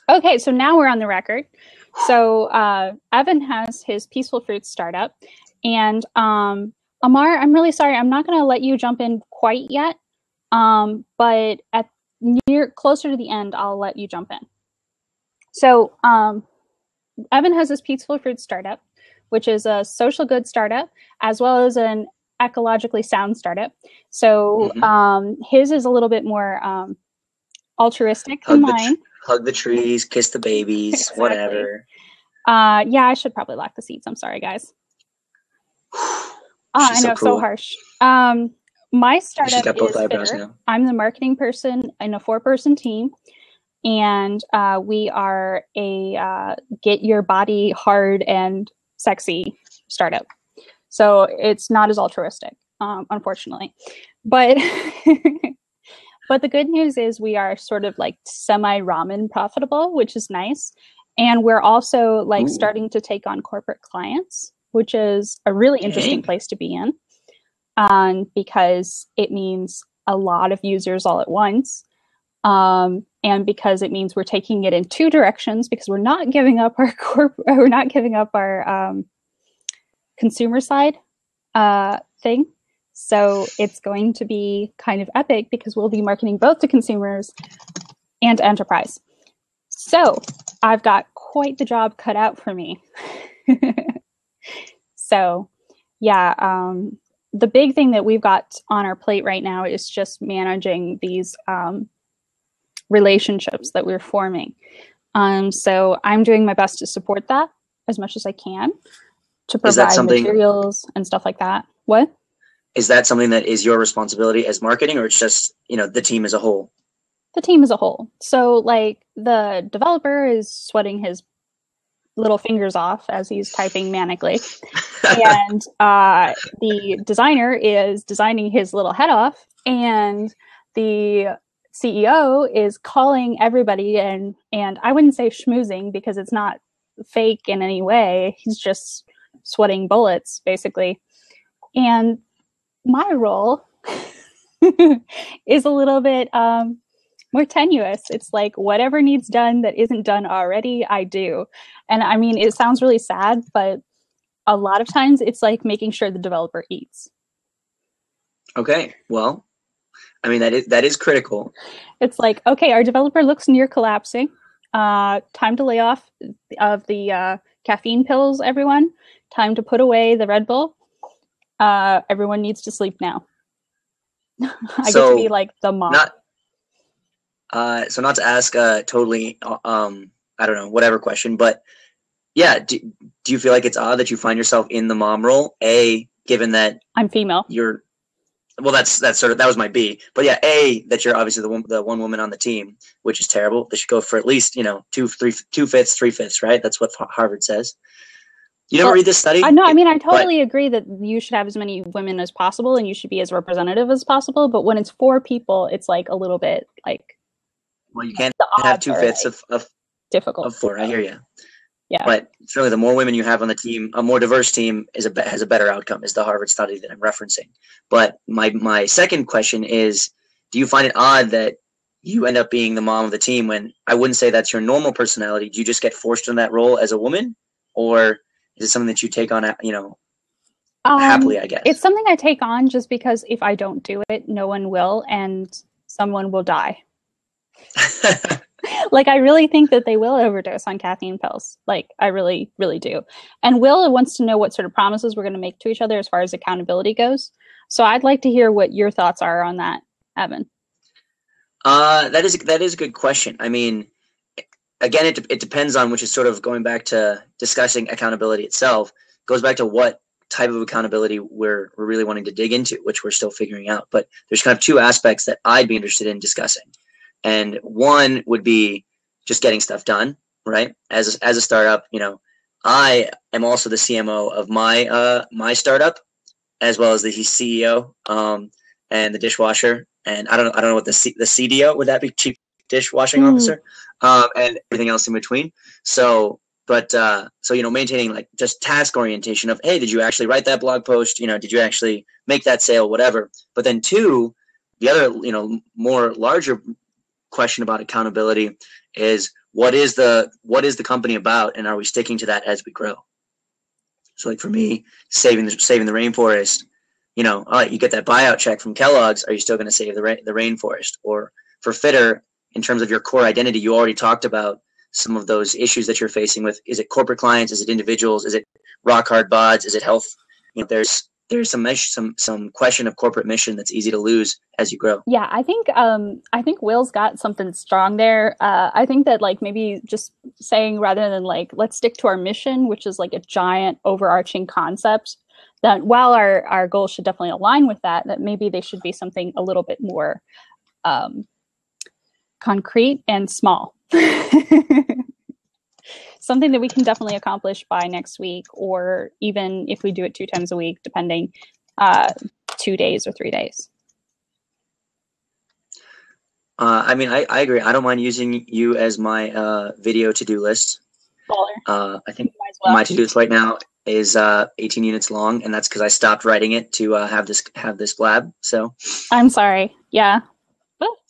Okay, so now we're on the record. So Evan has his Peaceful Fruits startup, and Amar, I'm really sorry, I'm not going to let you jump in quite yet, but at near closer to the end, I'll let you jump in. So Evan has his Peaceful Fruits startup, which is a social good startup as well as an ecologically sound startup. So his is a little bit more altruistic than mine. Hug the trees, kiss the babies, exactly. Whatever. Yeah, I should probably lock the seats. I'm sorry, guys. I know, so harsh. My startup is Fitter. I'm the marketing person in a 4-person team, and we are a get your body hard and sexy startup. So it's not as altruistic, unfortunately. But but the good news is we are sort of like semi-ramen profitable, which is nice. And we're also like starting to take on corporate clients, which is a really interesting place to be in, because it means a lot of users all at once. And because it means we're taking it in 2 directions, because we're not giving up our consumer side thing. So it's going to be kind of epic because we'll be marketing both to consumers and enterprise. So I've got quite the job cut out for me. So yeah, the big thing that we've got on our plate right now is just managing these relationships that we're forming. So I'm doing my best to support that as much as I can, to provide materials and stuff like that. What? Is that something that is your responsibility as marketing, or it's just, the team as a whole? The team as a whole. So like the developer is sweating his little fingers off as he's typing manically. And the designer is designing his little head off. And the CEO is calling everybody, and I wouldn't say schmoozing because it's not fake in any way. He's just sweating bullets, basically. And my role is a little bit more tenuous. It's like whatever needs done that isn't done already, I do. And I mean, it sounds really sad, but a lot of times it's like making sure the developer eats. Okay, well, I mean, that is critical. It's like, okay, our developer looks near collapsing. Time to lay off of the caffeine pills, everyone. Time to put away the Red Bull. Everyone needs to sleep now. I get to be like the mom. So not to ask totally, I don't know, whatever question, but yeah, do you feel like it's odd that you find yourself in the mom role? A, given that I'm female. That was my B. But yeah, A, that you're obviously the one woman on the team, which is terrible. They should go for at least, 2/5, 3/5, right? That's what Harvard says. You never read this study? No, I mean, I totally agree that you should have as many women as possible and you should be as representative as possible. But when it's 4 people, it's like a little bit like. Well, you can't have 2/5 of difficult. Of 4. I hear you. Yeah. But certainly the more women you have on the team, a more diverse team has a better outcome, is the Harvard study that I'm referencing. But my second question is, do you find it odd that you end up being the mom of the team when I wouldn't say that's your normal personality? Do you just get forced in that role as a woman? Or is it something that you take on, happily, I guess? It's something I take on just because if I don't do it, no one will, and someone will die. Like, I really think that they will overdose on caffeine pills. Like, I really, really do. And Will wants to know what sort of promises we're going to make to each other as far as accountability goes. So I'd like to hear what your thoughts are on that, Evan. That is a good question. I mean, again, it depends on, which is sort of going back to discussing accountability itself, goes back to what type of accountability we're really wanting to dig into, which we're still figuring out. But there's kind of 2 aspects that I'd be interested in discussing. And one would be just getting stuff done, right? As a startup, I am also the CMO of my startup, as well as the CEO and the dishwasher. And I don't know what the CDO, would that be, chief dishwashing officer, and everything else in between. So maintaining like just task orientation of, hey, did you actually write that blog post? Did you actually make that sale, whatever. But then 2, the other, more larger question about accountability is, what is the company about, and are we sticking to that as we grow? So like for me, saving the rainforest, all right, you get that buyout check from Kellogg's. Are you still going to save the rainforest? Or for Fitter, in terms of your core identity, you already talked about some of those issues that you're facing with. Is it corporate clients? Is it individuals? Is it rock hard bods? Is it health? There's some question of corporate mission that's easy to lose as you grow. Yeah, I think Will's got something strong there. I think that like maybe just saying, rather than like let's stick to our mission, which is like a giant overarching concept, that while our goals should definitely align with that, that maybe they should be something a little bit more concrete and small. Something that we can definitely accomplish by next week, or even if we do it 2 times a week, depending, 2 days or 3 days. I mean, I agree. I don't mind using you as my video to-do list. I think my to-do list right now is 18 units long, and that's because I stopped writing it to have this Blab. So I'm sorry. Yeah.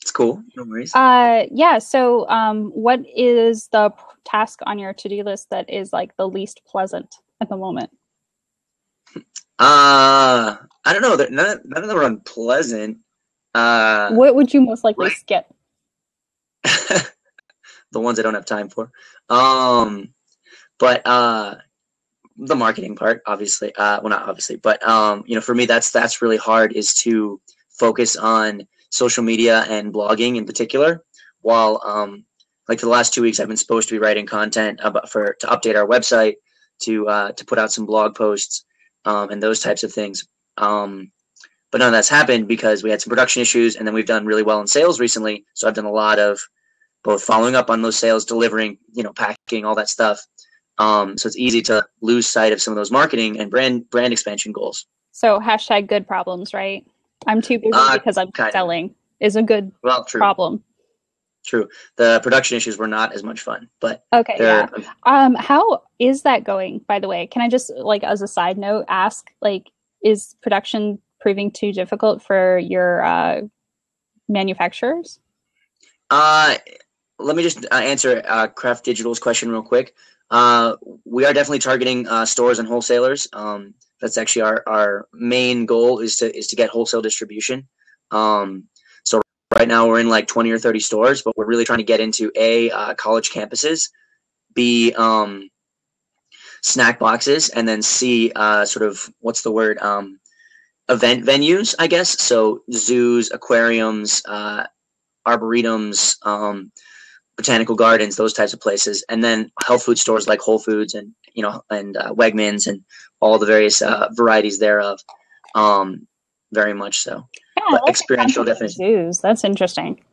It's cool. No worries. Yeah. So, what is the task on your to-do list that is like the least pleasant at the moment? I don't know. None of them are unpleasant. What would you most likely skip? The ones I don't have time for. But the marketing part, obviously. Well, not obviously, but for me, that's really hard, is to focus on social media and blogging in particular, while like for the last 2 weeks I've been supposed to be writing content to update our website, to put out some blog posts, and those types of things, but none of that's happened because we had some production issues, and then we've done really well in sales recently, so I've done a lot of both following up on those sales, delivering, packing, all that stuff, so it's easy to lose sight of some of those marketing and brand expansion goals. So hashtag good problems, right? I'm too busy because I'm selling is a good problem. True. The production issues were not as much fun, but okay. Yeah. How is that going, by the way? Can I just, like, as a side note, ask, like, is production proving too difficult for your manufacturers? Let me just answer Craft Digital's question real quick. We are definitely targeting stores and wholesalers. That's actually our main goal, is to get wholesale distribution. So right now we're in like 20 or 30 stores, but we're really trying to get into college campuses, B, snack boxes, and then C, sort of, what's the word, event venues, I guess. So zoos, aquariums, arboretums, botanical gardens, those types of places, and then health food stores like Whole Foods and Wegmans and all the various varieties thereof. Very much so. Yeah, but experiential definition. Zoos. That's interesting.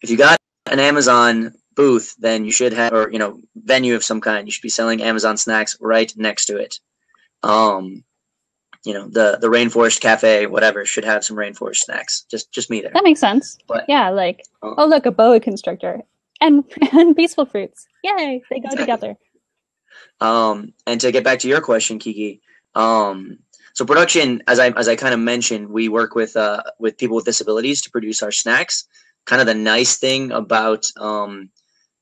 If you got an Amazon booth, then you should have, or venue of some kind, you should be selling Amazon snacks right next to it. The Rainforest Cafe, whatever, should have some rainforest snacks. Just me there. That makes sense. But, yeah, like, oh look, a boa constrictor and peaceful fruits. Yay, they go together. And to get back to your question, Kiki, so production, as I kind of mentioned, we work with people with disabilities to produce our snacks. Kind of the nice thing about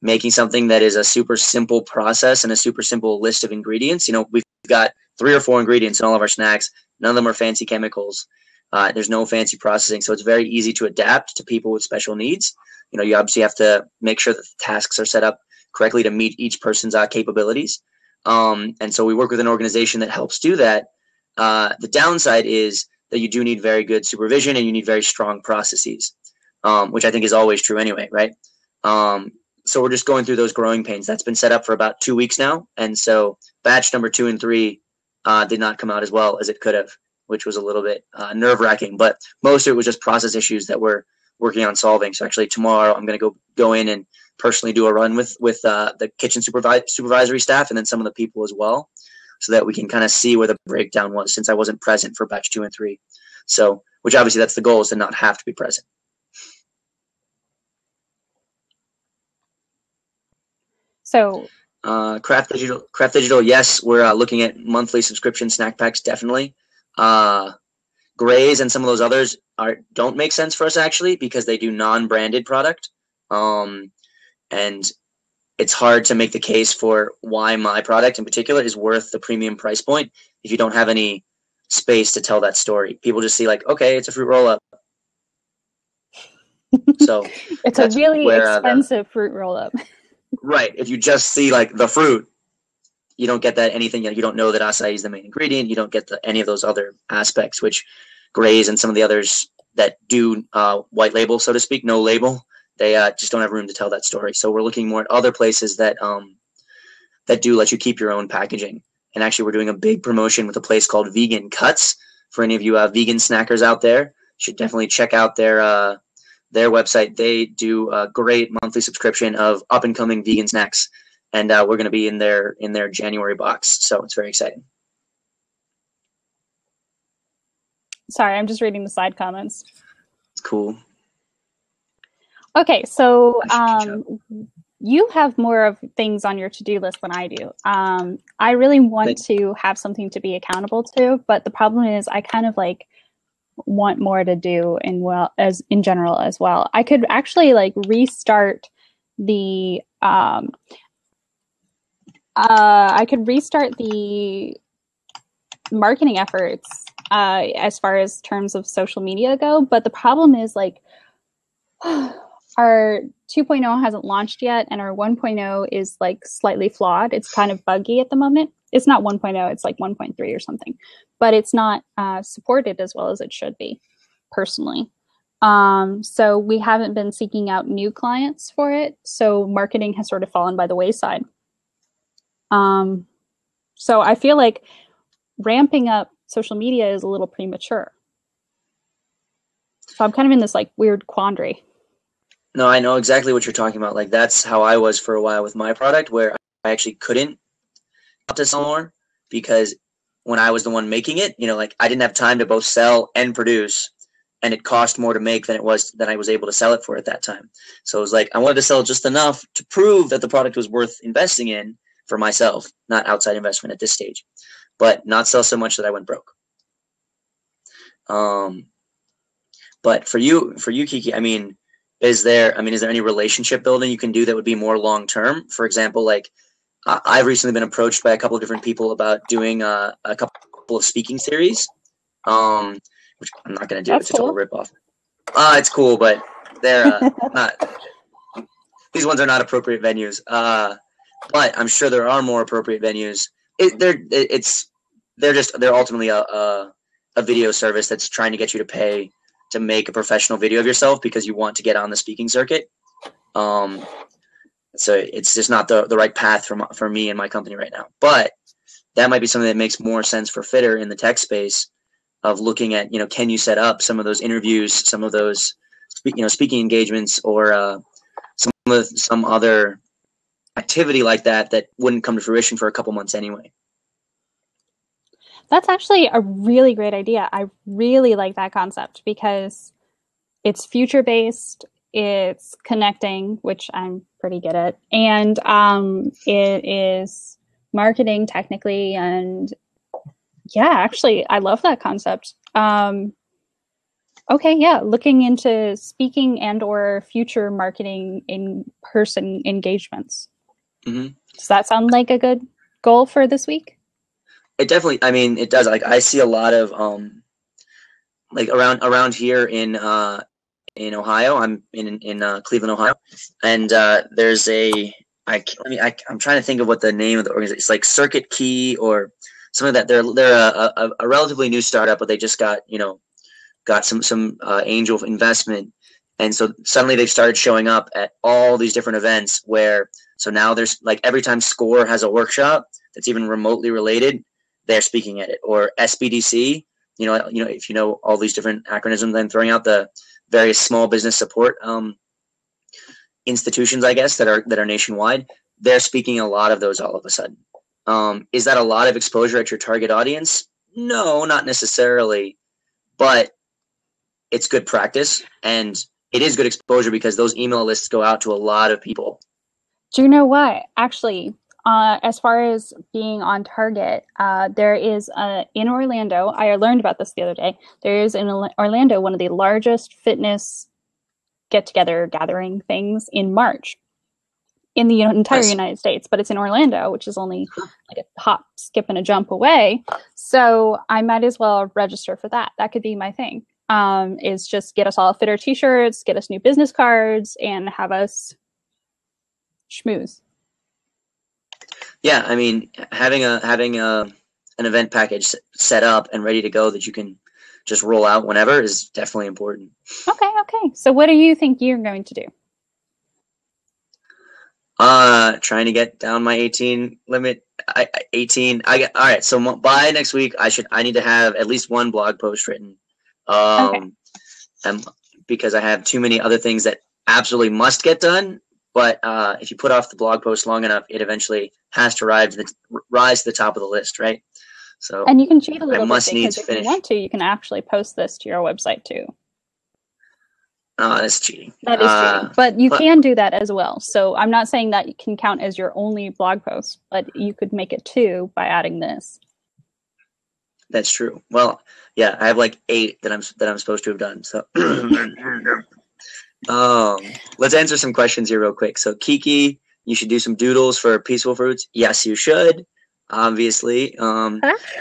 making something that is a super simple process and a super simple list of ingredients. We've got 3 or 4 ingredients in all of our snacks. None of them are fancy chemicals. There's no fancy processing, so it's very easy to adapt to people with special needs. You obviously have to make sure that the tasks are set up correctly to meet each person's capabilities. And so we work with an organization that helps do that. The downside is that you do need very good supervision and you need very strong processes, which I think is always true anyway, right? So we're just going through those growing pains. That's been set up for about 2 weeks now. And so batch number 2 and 3 did not come out as well as it could have, which was a little bit nerve-wracking. But most of it was just process issues that we're working on solving. So actually tomorrow I'm going to go in and personally do a run with the kitchen supervisory staff and then some of the people as well, so that we can kind of see where the breakdown was, since I wasn't present for batch 2 and 3. So, which obviously that's the goal, is to not have to be present. So, Craft Digital, yes, we're looking at monthly subscription snack packs, definitely. Graze and some of those others don't make sense for us actually, because they do non-branded product. And it's hard to make the case for why my product in particular is worth the premium price point if you don't have any space to tell that story. People just see like, okay, it's a fruit roll up. So It's a that's really where expensive fruit roll up. right. If you just see like the fruit, you don't get that anything. You don't know that acai is the main ingredient. You don't get any of those other aspects, which Graze and some of the others that do white label, so to speak, no label, they just don't have room to tell that story. So we're looking more at other places that that do let you keep your own packaging. And actually, we're doing a big promotion with a place called Vegan Cuts. For any of you vegan snackers out there, you should definitely check out their website. They do a great monthly subscription of up and coming vegan snacks, and we're going to be in their January box. So it's very exciting. Sorry, I'm just reading the side comments. It's cool. Okay, so you have more of things on your to-do list than I do. I really want to have something to be accountable to, but the problem is I kind of like want more to do in general as well. I could actually like restart the marketing efforts as far as terms of social media go, but the problem is like our 2.0 hasn't launched yet, and our 1.0 is like slightly flawed. It's kind of buggy at the moment. It's not 1.0, it's like 1.3 or something, but it's not supported as well as it should be, personally. So we haven't been seeking out new clients for it, so marketing has sort of fallen by the wayside. So I feel like ramping up social media is a little premature. So I'm kind of in this like weird quandary. No, I know exactly what you're talking about. Like that's how I was for a while with my product, where I actually couldn't to sell more because when I was the one making it, like I didn't have time to both sell and produce, and it cost more to make than I was able to sell it for at that time. So it was like I wanted to sell just enough to prove that the product was worth investing in for myself, not outside investment at this stage, but not sell so much that I went broke. But for you, Kiki, is there any relationship building you can do that would be more long term? For example, like I've recently been approached by a couple of different people about doing a couple of speaking series, which I'm not going to do. That's it's a total ripoff. It's cool, but they're not. These ones are not appropriate venues. But I'm sure there are more appropriate venues. They're ultimately a video service that's trying to get you to pay to make a professional video of yourself because you want to get on the speaking circuit. So it's just not the right path for me and my company right now. But that might be something that makes more sense for Fitter in the tech space of looking at, can you set up some of those interviews, some of those, speaking engagements, or some other activity like that wouldn't come to fruition for a couple months anyway. That's actually a really great idea. I really like that concept because it's future-based, it's connecting, which I'm pretty good at, and it is marketing technically, and yeah, actually, I love that concept. Okay, yeah, looking into speaking and or future marketing in-person engagements. Mm-hmm. Does that sound like a good goal for this week? It definitely, it does. Like I see a lot of like around here in Ohio. I'm in Cleveland, Ohio, and there's I'm trying to think of what the name of the organization. It's like Circuit Key or something like that. They're a relatively new startup, but they just got some angel investment, and so suddenly they've started showing up at all these different events. So now there's like every time SCORE has a workshop that's even remotely related, they're speaking at it. Or SBDC, if you know all these different acronyms, then throwing out the various small business support institutions, I guess, that are nationwide, they're speaking a lot of those all of a sudden. Is that a lot of exposure at your target audience? No, not necessarily, but it's good practice, and it is good exposure because those email lists go out to a lot of people. Do you know what? Actually, as far as being on target, there is in Orlando, I learned about this the other day, there is in Orlando one of the largest fitness get-together gathering things in March. in the entire Nice. United States, but it's in Orlando, which is only like a hop, skip, and a jump away. So I might as well register for that. That could be my thing. Is just get us all fitter t-shirts, get us new business cards, and have us schmooze. Yeah, I mean, having a an event package set up and ready to go that you can just roll out whenever is definitely important. Okay, okay. So what do you think you're going to do? Trying to get down my 18 limit. 18. All right. So by next week, I need to have at least one blog post written. Okay. Um, because I have too many other things that absolutely must get done. But if you put off the blog post long enough, it eventually has to rise to the top of the list, right? So And you can cheat a I little bit must needs because if you finish. want to, you can actually post this to your website too. Oh, that's cheating. That is cheating, but you But can do that as well. So I'm not saying that it can count as your only blog post, but you could make it two by adding this. that's true. Well, yeah, I have like 8 that I'm supposed to have done. So, let's answer some questions here real quick. So, Kiki, you should do some doodles for Peaceful Fruits. Yes, you should. Obviously,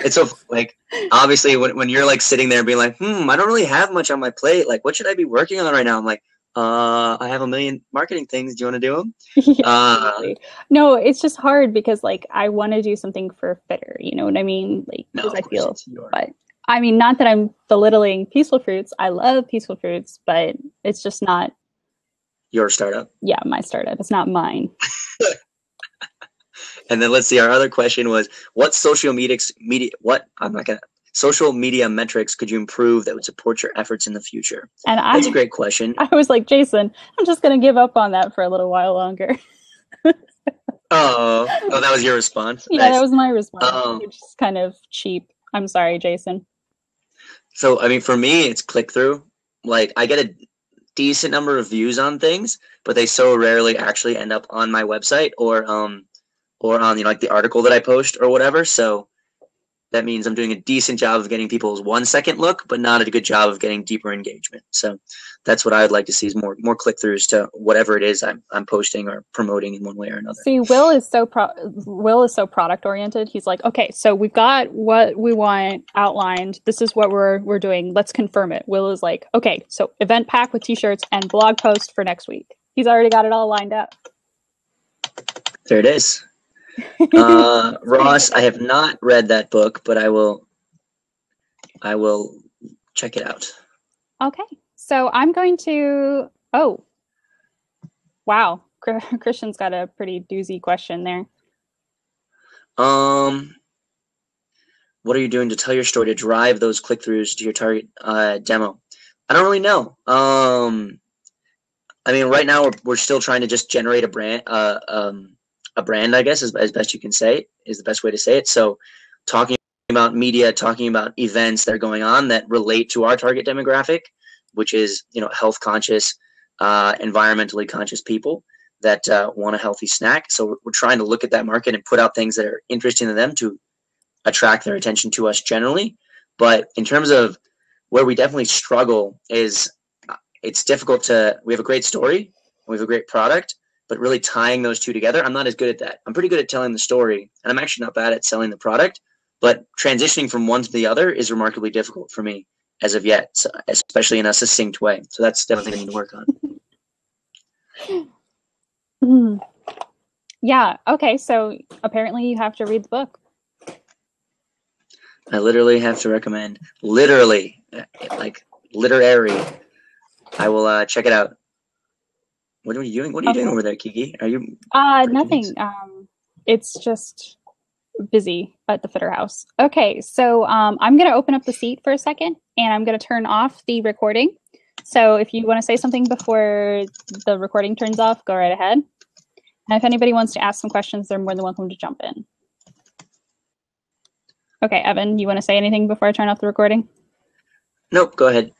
it's so like obviously when you're like sitting there being like, I don't really have much on my plate. Like, what should I be working on right now? I'm like, I have a million marketing things. Do you want to do them? Yeah, no, it's just hard because like I want to do something for fitter. You know what I mean? Like No, because of I course feel, it's your. but I mean, not that I'm belittling Peaceful Fruits. I love Peaceful Fruits, but it's just not. Your startup. Yeah, my startup. It's not mine. And then let's see. Our other question was, what social media social media metrics could you improve that would support your efforts in the future? And That's a great question. I was like, Jason, I'm just gonna give up on that for a little while longer. Oh, that was your response. Yeah, Nice. that was my response, Um, which is kind of cheap. I'm sorry, Jason. so I mean, for me, it's click through. Like, I get a decent number of views on things, but they so rarely actually end up on my website or on like the article that I post or whatever. So that means I'm doing a decent job of getting people's 1 second look, but not a good job of getting deeper engagement. So that's what I would like to see is more click throughs to whatever it is I'm posting or promoting in one way or another. See, Will is so product oriented. He's like, okay, so we've got what we want outlined. This is what we're doing. Let's confirm it. Will is like, okay, so event pack with t-shirts and blog post for next week. He's already got it all lined up. There it is. Ross, I have not read that book, but I will check it out. Okay, so I'm going to. Oh, wow, Christian's got a pretty doozy question there. What are you doing to tell your story to drive those click-throughs to your target demo? I don't really know. I mean, right now we're still trying to just generate a brand, I guess, as best you can say, is the best way to say it. So, talking about media, talking about events that are going on that relate to our target demographic, which is health conscious, environmentally conscious people that want a healthy snack. So we're trying to look at that market and put out things that are interesting to them to attract their attention to us generally. But in terms of where we definitely struggle is it's difficult to, we have a great story, we have a great product, but really tying those two together, I'm not as good at that. I'm pretty good at telling the story, and I'm actually not bad at selling the product, but transitioning from one to the other is remarkably difficult for me as of yet, so, especially in a succinct way. So that's definitely something I need to work on. Yeah, okay, so apparently you have to read the book. I literally have to recommend, literary. I will check it out. What are you doing? What are you doing over there, Kiki? Are you? Nothing. It's just busy at the fitter house. Okay, so I'm going to open up the seat for a second, and I'm going to turn off the recording. So if you want to say something before the recording turns off, go right ahead. And if anybody wants to ask some questions, they're more than welcome to jump in. Okay, Evan, you want to say anything before I turn off the recording? Nope, go ahead.